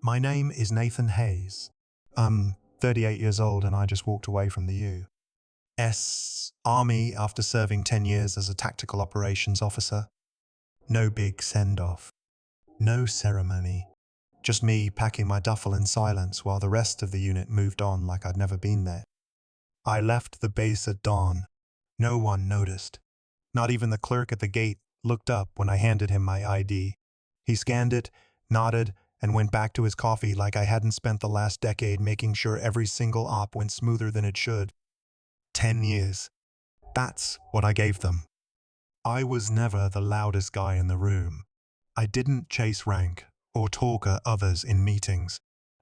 My name is Nathan Hayes. I'm 38 years old and I just walked away from the U.S. Army after serving 10 years as a tactical operations officer. No big send-off. No ceremony. Just me packing my duffel in silence while the rest of the unit moved on like I'd never been there. I left the base at dawn. No one noticed. Not even the clerk at the gate looked up when I handed him my ID. He scanned it, nodded, and went back to his coffee like I hadn't spent the last decade making sure every single op went smoother than it should. 10 years. That's what I gave them. I was never the loudest guy in the room. I didn't chase rank or talk at others in meetings.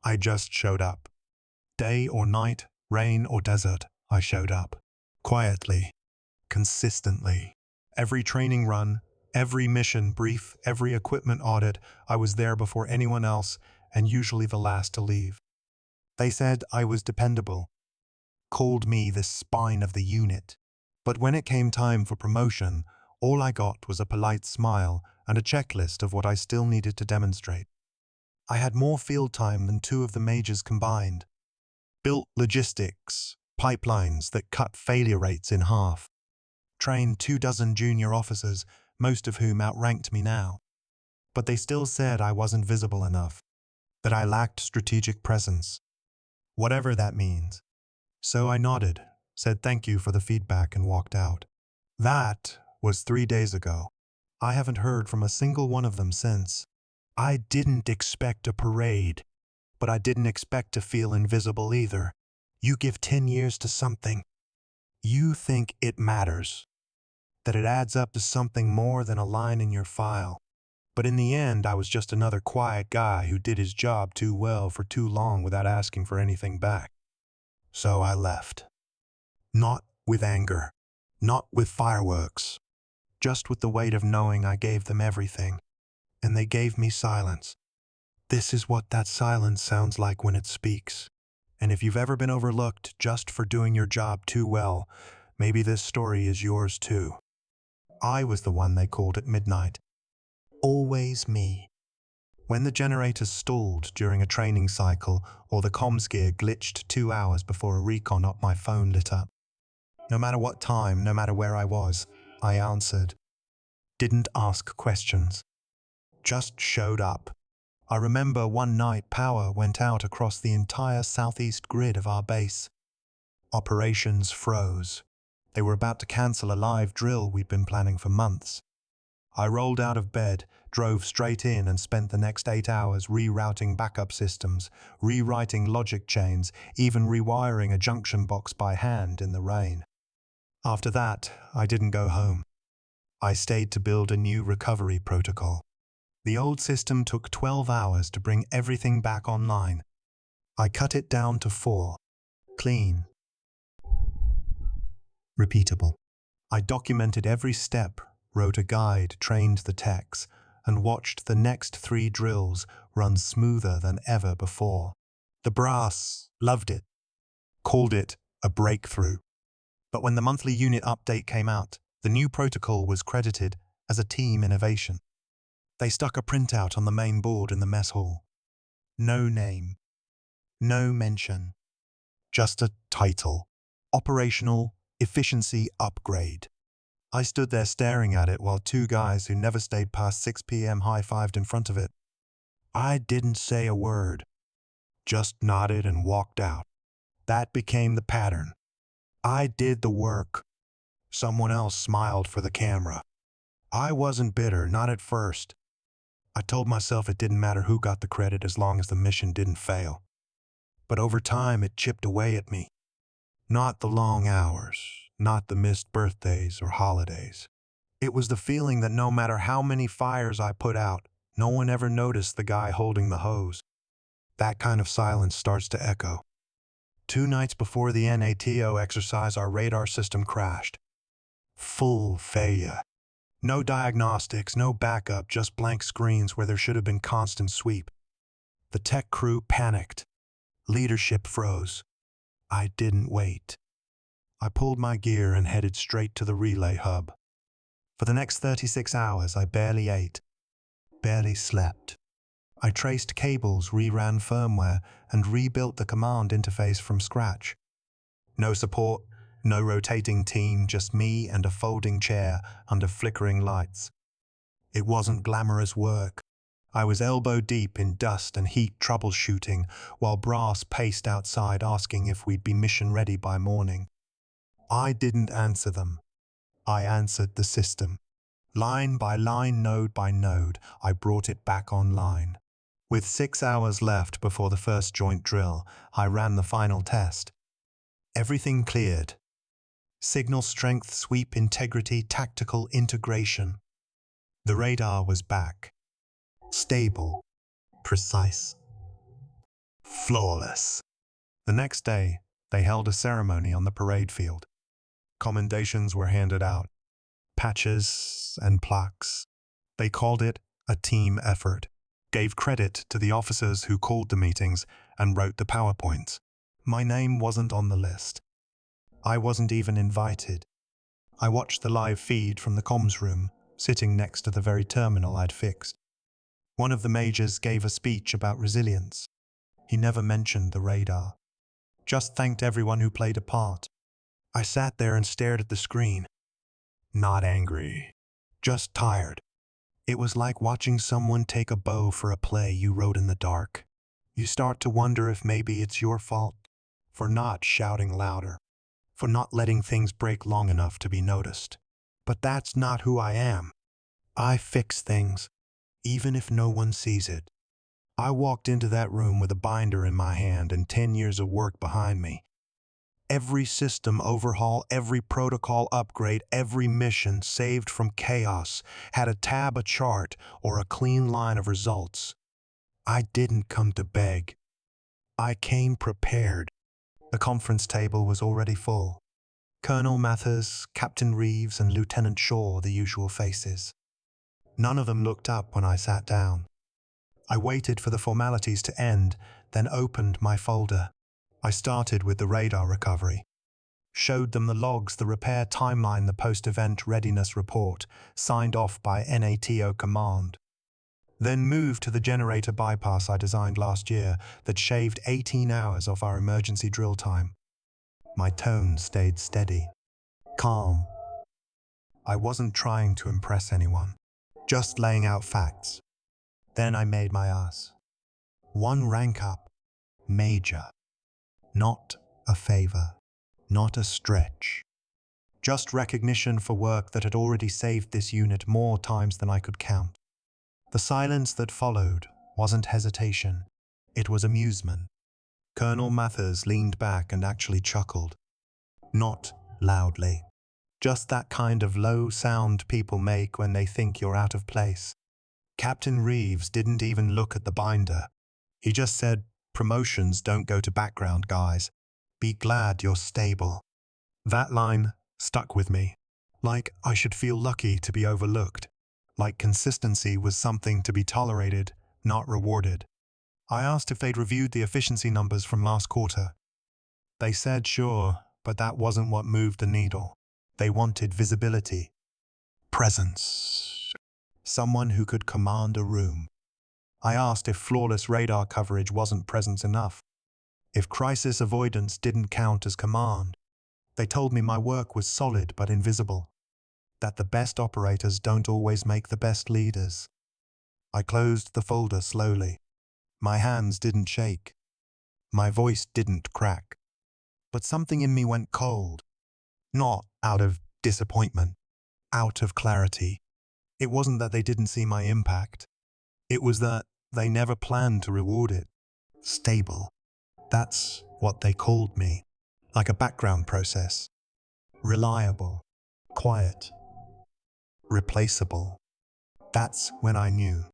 I just showed up. Day or night, rain or desert, I showed up. Quietly. Consistently. Every training run, every mission brief, every equipment audit, I was there before anyone else and usually the last to leave. They said I was dependable, called me the spine of the unit. But when it came time for promotion, all I got was a polite smile and a checklist of what I still needed to demonstrate. I had more field time than two of the majors combined. Built logistics, pipelines that cut failure rates in half. Trained 24 junior officers, most of whom outranked me now. But they still said I wasn't visible enough, that I lacked strategic presence. Whatever that means. So I nodded, said thank you for the feedback and walked out. That was 3 days ago. I haven't heard from a single one of them since. I didn't expect a parade, but I didn't expect to feel invisible either. You give 10 years to something. You think it matters, that it adds up to something more than a line in your file. But in the end, I was just another quiet guy who did his job too well for too long without asking for anything back. So I left. Not with anger, not with fireworks, just with the weight of knowing I gave them everything, and they gave me silence. This is what that silence sounds like when it speaks. And if you've ever been overlooked just for doing your job too well, maybe this story is yours too. I was the one they called at midnight. Always me. When the generators stalled during a training cycle or the comms gear glitched 2 hours before a recon op, my phone lit up. No matter what time, no matter where I was, I answered. Didn't ask questions. Just showed up. I remember one night power went out across the entire southeast grid of our base. Operations froze. They were about to cancel a live drill we'd been planning for months. I rolled out of bed, drove straight in and spent the next 8 hours rerouting backup systems, rewriting logic chains, even rewiring a junction box by hand in the rain. After that, I didn't go home. I stayed to build a new recovery protocol. The old system took 12 hours to bring everything back online. I cut it down to 4. Clean. Repeatable. I documented every step, wrote a guide, trained the techs, and watched the next 3 drills run smoother than ever before. The brass loved it, called it a breakthrough. But when the monthly unit update came out, the new protocol was credited as a team innovation. They stuck a printout on the main board in the mess hall. No name. No mention. Just a title. Operational Efficiency Upgrade. I stood there staring at it while 2 guys who never stayed past 6 p.m. high-fived in front of it. I didn't say a word. Just nodded and walked out. That became the pattern. I did the work. Someone else smiled for the camera. I wasn't bitter, not at first. I told myself it didn't matter who got the credit as long as the mission didn't fail. But over time it chipped away at me. Not the long hours, not the missed birthdays or holidays. It was the feeling that no matter how many fires I put out, no one ever noticed the guy holding the hose. That kind of silence starts to echo. 2 nights before the NATO exercise, our radar system crashed. Full failure. No diagnostics, no backup, just blank screens where there should have been constant sweep. The tech crew panicked. Leadership froze. I didn't wait. I pulled my gear and headed straight to the relay hub. For the next 36 hours, I barely ate, barely slept. I traced cables, reran firmware, and rebuilt the command interface from scratch. No support, no rotating team, just me and a folding chair under flickering lights. It wasn't glamorous work. I was elbow deep in dust and heat troubleshooting while brass paced outside asking if we'd be mission ready by morning. I didn't answer them. I answered the system. Line by line, node by node, I brought it back online. With 6 hours left before the first joint drill, I ran the final test. Everything cleared. Signal strength, sweep integrity, tactical integration. The radar was back. Stable, precise, flawless. The next day, they held a ceremony on the parade field. Commendations were handed out, patches and plaques. They called it a team effort, gave credit to the officers who called the meetings and wrote the PowerPoints. My name wasn't on the list. I wasn't even invited. I watched the live feed from the comms room, sitting next to the very terminal I'd fixed. One of the majors gave a speech about resilience. He never mentioned the radar. Just thanked everyone who played a part. I sat there and stared at the screen. Not angry, just tired. It was like watching someone take a bow for a play you wrote in the dark. You start to wonder if maybe it's your fault for not shouting louder, for not letting things break long enough to be noticed. But that's not who I am. I fix things, even if no one sees it. I walked into that room with a binder in my hand and 10 years of work behind me. Every system overhaul, every protocol upgrade, every mission saved from chaos had a tab, a chart, or a clean line of results. I didn't come to beg. I came prepared. The conference table was already full. Colonel Mathers, Captain Reeves, and Lieutenant Shaw, the usual faces. None of them looked up when I sat down. I waited for the formalities to end, then opened my folder. I started with the radar recovery. Showed them the logs, the repair timeline, the post-event readiness report, signed off by NATO command. Then moved to the generator bypass I designed last year that shaved 18 hours off our emergency drill time. My tone stayed steady, calm. I wasn't trying to impress anyone, just laying out facts. Then I made my ask. One rank up, major. Not a favor, not a stretch. Just recognition for work that had already saved this unit more times than I could count. The silence that followed wasn't hesitation, it was amusement. Colonel Mathers leaned back and actually chuckled. Not loudly. Just that kind of low sound people make when they think you're out of place. Captain Reeves didn't even look at the binder. He just said, "Promotions don't go to background guys. Be glad you're stable." That line stuck with me. Like I should feel lucky to be overlooked. Like consistency was something to be tolerated, not rewarded. I asked if they'd reviewed the efficiency numbers from last quarter. They said sure, but that wasn't what moved the needle. They wanted visibility, presence, someone who could command a room. I asked if flawless radar coverage wasn't presence enough, if crisis avoidance didn't count as command. They told me my work was solid but invisible, that the best operators don't always make the best leaders. I closed the folder slowly. My hands didn't shake. My voice didn't crack. But something in me went cold. Not out of disappointment, out of clarity. It wasn't that they didn't see my impact. It was that they never planned to reward it. Stable. That's what they called me. Like a background process. Reliable. Quiet. Replaceable. That's when I knew.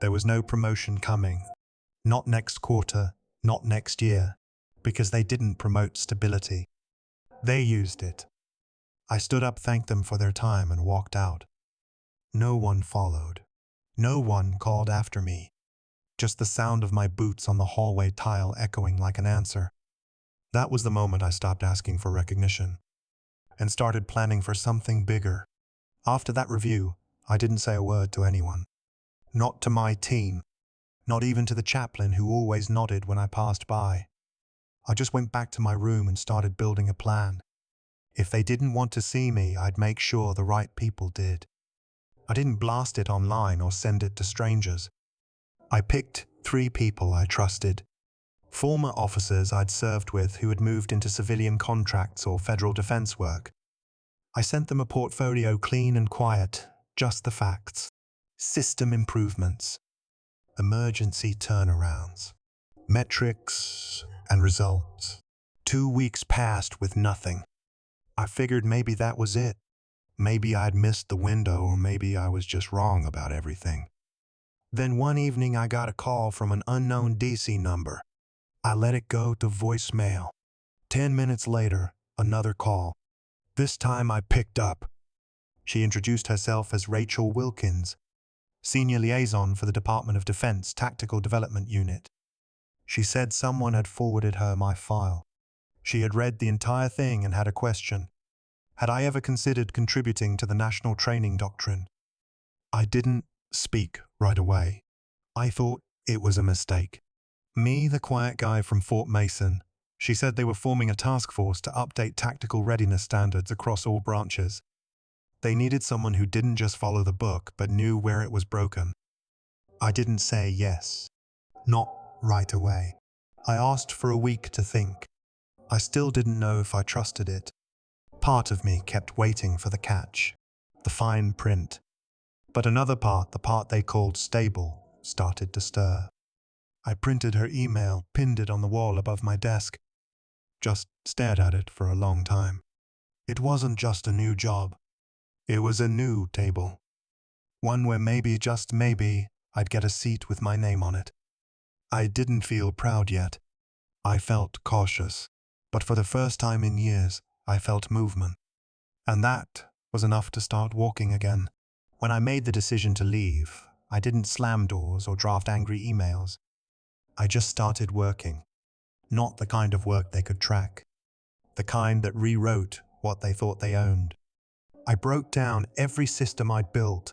There was no promotion coming. Not next quarter, not next year. Because they didn't promote stability. They used it. I stood up, thanked them for their time, and walked out. No one followed. No one called after me. Just the sound of my boots on the hallway tile echoing like an answer. That was the moment I stopped asking for recognition and started planning for something bigger. After that review, I didn't say a word to anyone. Not to my team. Not even to the chaplain who always nodded when I passed by. I just went back to my room and started building a plan. If they didn't want to see me, I'd make sure the right people did. I didn't blast it online or send it to strangers. I picked 3 people I trusted. Former officers I'd served with who had moved into civilian contracts or federal defense work. I sent them a portfolio clean and quiet, just the facts. System improvements. Emergency turnarounds. Metrics and results. 2 weeks passed with nothing. I figured maybe that was it. Maybe I'd missed the window, or maybe I was just wrong about everything. Then one evening I got a call from an unknown DC number. I let it go to voicemail. 10 minutes later, another call. This time I picked up. She introduced herself as Rachel Wilkins, Senior Liaison for the Department of Defense Tactical Development Unit. She said someone had forwarded her my file. She had read the entire thing and had a question. Had I ever considered contributing to the National Training Doctrine? I didn't speak right away. I thought it was a mistake. Me, the quiet guy from Fort Mason. She said they were forming a task force to update tactical readiness standards across all branches. They needed someone who didn't just follow the book, but knew where it was broken. I didn't say yes. Not right away. I asked for a week to think. I still didn't know if I trusted it. Part of me kept waiting for the catch, the fine print. But another part, the part they called stable, started to stir. I printed her email, pinned it on the wall above my desk. Just stared at it for a long time. It wasn't just a new job. It was a new table. One where maybe, just maybe, I'd get a seat with my name on it. I didn't feel proud yet. I felt cautious. But for the first time in years, I felt movement. And that was enough to start walking again. When I made the decision to leave, I didn't slam doors or draft angry emails. I just started working. Not the kind of work they could track. The kind that rewrote what they thought they owned. I broke down every system I'd built.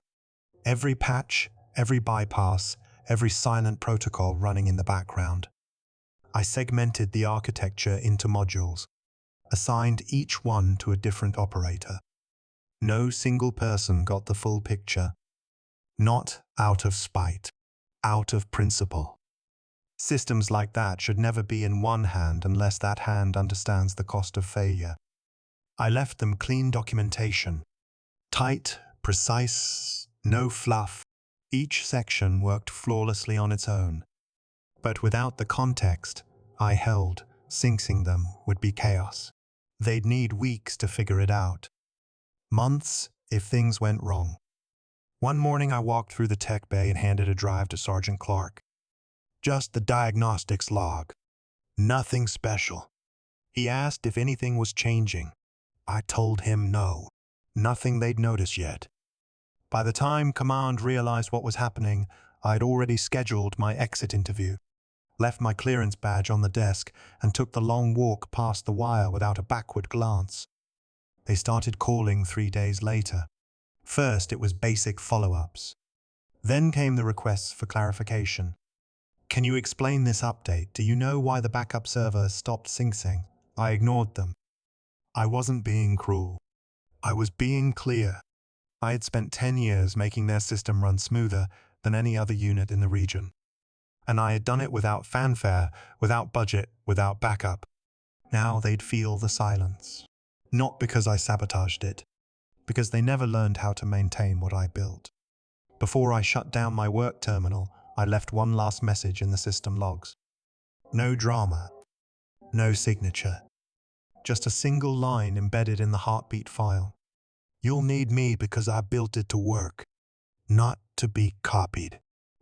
Every patch, every bypass, every silent protocol running in the background. I segmented the architecture into modules, assigned each one to a different operator. No single person got the full picture. Not out of spite, out of principle. Systems like that should never be in one hand unless that hand understands the cost of failure. I left them clean documentation. Tight, precise, no fluff. Each section worked flawlessly on its own. But without the context I held, syncing them would be chaos. They'd need weeks to figure it out. Months if things went wrong. One morning I walked through the tech bay and handed a drive to Sergeant Clark. Just the diagnostics log. Nothing special. He asked if anything was changing. I told him no. Nothing they'd noticed yet. By the time Command realized what was happening, I'd already scheduled my exit interview, left my clearance badge on the desk, and took the long walk past the wire without a backward glance. They started calling 3 days later. First, it was basic follow-ups. Then came the requests for clarification. Can you explain this update? Do you know why the backup server stopped syncing? I ignored them. I wasn't being cruel. I was being clear. I had spent 10 years making their system run smoother than any other unit in the region. And I had done it without fanfare, without budget, without backup. Now they'd feel the silence. Not because I sabotaged it, because they never learned how to maintain what I built. Before I shut down my work terminal, I left one last message in the system logs. No drama, no signature, just a single line embedded in the heartbeat file. You'll need me because I built it to work, not to be copied.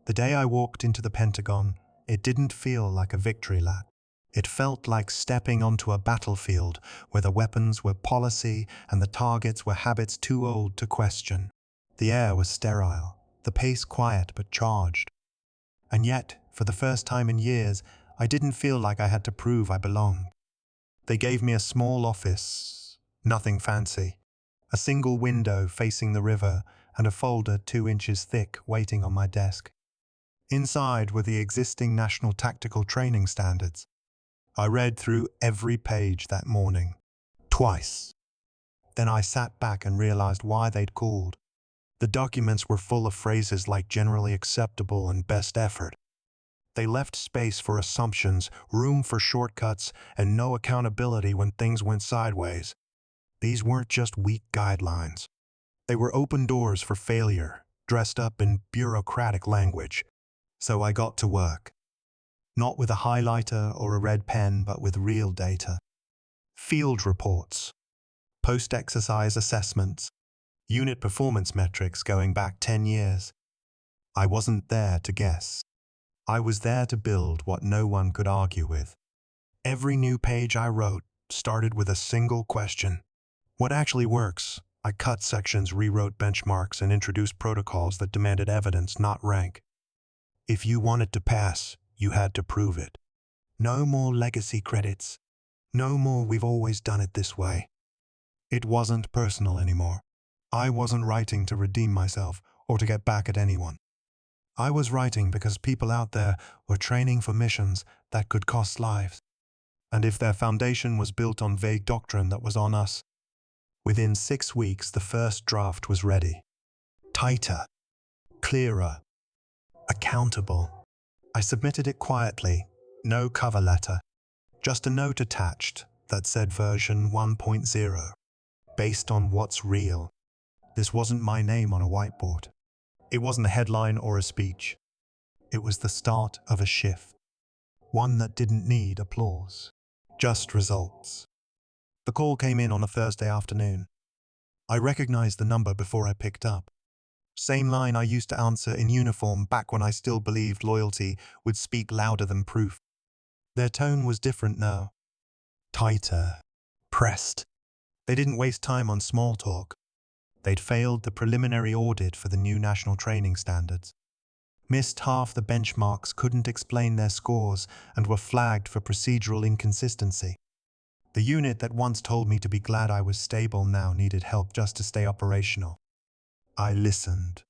The day I walked into the Pentagon, it didn't feel like a victory lap. It felt like stepping onto a battlefield where the weapons were policy and the targets were habits too old to question. The air was sterile, the pace quiet but charged. And yet, for the first time in years, I didn't feel like I had to prove I belonged. They gave me a small office, nothing fancy, a single window facing the river and a folder 2 inches thick waiting on my desk. Inside were the existing National Tactical Training Standards. I read through every page that morning, twice. Then I sat back and realized why they'd called. The documents were full of phrases like generally acceptable and best effort. They left space for assumptions, room for shortcuts, and no accountability when things went sideways. These weren't just weak guidelines. They were open doors for failure, dressed up in bureaucratic language. So I got to work. Not with a highlighter or a red pen, but with real data. Field reports, post-exercise assessments, unit performance metrics going back 10 years. I wasn't there to guess. I was there to build what no one could argue with. Every new page I wrote started with a single question. What actually works? I cut sections, rewrote benchmarks, and introduced protocols that demanded evidence, not rank. If you wanted to pass, you had to prove it. No more legacy credits. No more "we've always done it this way." It wasn't personal anymore. I wasn't writing to redeem myself or to get back at anyone. I was writing because people out there were training for missions that could cost lives. And if their foundation was built on vague doctrine that was on us, within 6 weeks the first draft was ready. Tighter, clearer, accountable. I submitted it quietly, no cover letter, just a note attached that said version 1.0, based on what's real. This wasn't my name on a whiteboard. It wasn't a headline or a speech. It was the start of a shift, one that didn't need applause, just results. The call came in on a Thursday afternoon. I recognized the number before I picked up. Same line I used to answer in uniform back when I still believed loyalty would speak louder than proof. Their tone was different now. Tighter, pressed. They didn't waste time on small talk. They'd failed the preliminary audit for the new national training standards. Missed half the benchmarks, couldn't explain their scores, and were flagged for procedural inconsistency. The unit that once told me to be glad I was stable now needed help just to stay operational. I listened.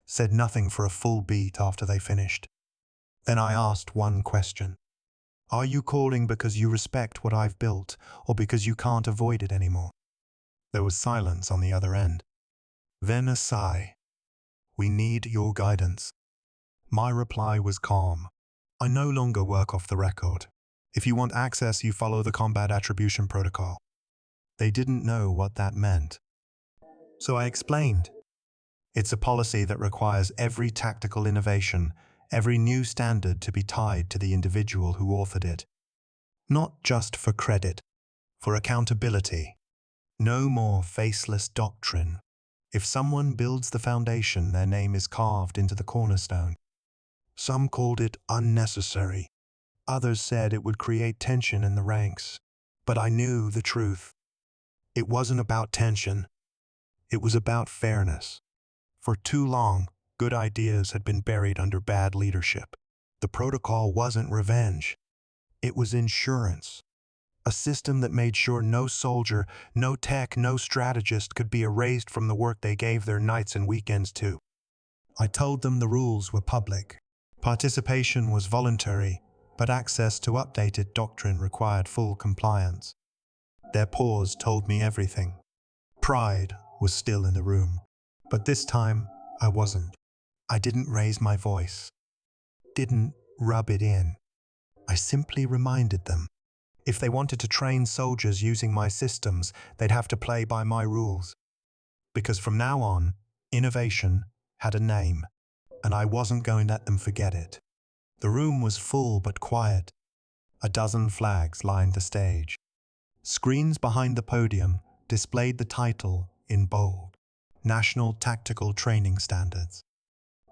Said nothing for a full beat after they finished. Then I asked one question. Are you calling because you respect what I've built, or because you can't avoid it anymore? There was silence on the other end. Then a sigh. We need your guidance. My reply was calm. I no longer work off the record. If you want access, you follow the combat attribution protocol. They didn't know what that meant. So I explained. It's a policy that requires every tactical innovation, every new standard to be tied to the individual who authored it. Not just for credit, for accountability. No more faceless doctrine. If someone builds the foundation, their name is carved into the cornerstone. Some called it unnecessary. Others said it would create tension in the ranks. But I knew the truth. It wasn't about tension. It was about fairness. For too long, good ideas had been buried under bad leadership. The protocol wasn't revenge. It was insurance. A system that made sure no soldier, no tech, no strategist could be erased from the work they gave their nights and weekends to. I told them the rules were public. Participation was voluntary, but access to updated doctrine required full compliance. Their pause told me everything. Pride was still in the room, but this time I wasn't. I didn't raise my voice, didn't rub it in. I simply reminded them. If they wanted to train soldiers using my systems, they'd have to play by my rules. Because from now on, innovation had a name, and I wasn't going to let them forget it. The room was full but quiet. A dozen flags lined the stage. Screens behind the podium displayed the title in bold. National Tactical Training Standards.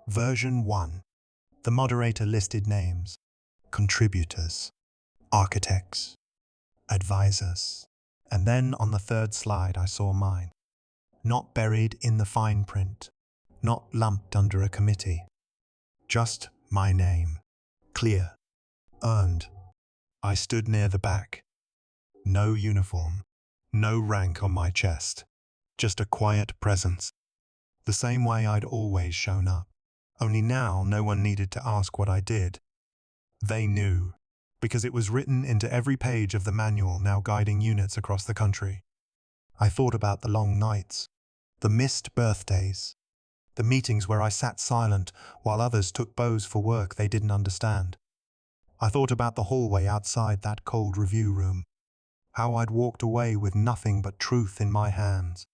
Version 1. The moderator listed names. Contributors. Architects. Advisors. And then on the third slide I saw mine. Not buried in the fine print. Not lumped under a committee. Just my name. Clear. Earned. I stood near the back. No uniform. No rank on my chest. Just a quiet presence. The same way I'd always shown up. Only now no one needed to ask what I did. They knew, because it was written into every page of the manual now guiding units across the country. I thought about the long nights, the missed birthdays, the meetings where I sat silent while others took bows for work they didn't understand. I thought about the hallway outside that cold review room, how I'd walked away with nothing but truth in my hands.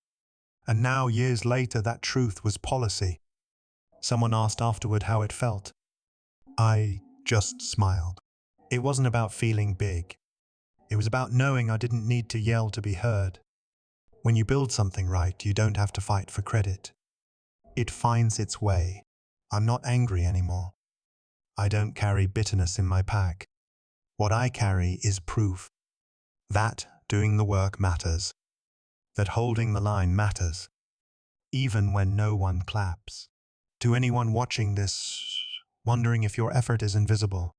And now, years later, that truth was policy. Someone asked afterward how it felt. I just smiled. It wasn't about feeling big. It was about knowing I didn't need to yell to be heard. When you build something right, you don't have to fight for credit. It finds its way. I'm not angry anymore. I don't carry bitterness in my pack. What I carry is proof that doing the work matters, that holding the line matters, even when no one claps. To anyone watching this, wondering if your effort is invisible,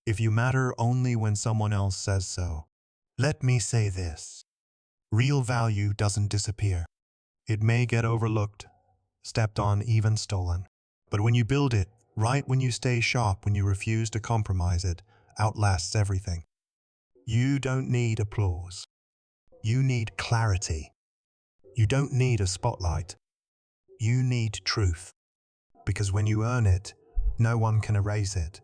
if you matter only when someone else says so, let me say this. Real value doesn't disappear. It may get overlooked, stepped on, even stolen. But when you build it, right when you stay sharp, when you refuse to compromise, it outlasts everything. You don't need applause. You need clarity. You don't need a spotlight. You need truth. Because when you earn it, no one can erase it.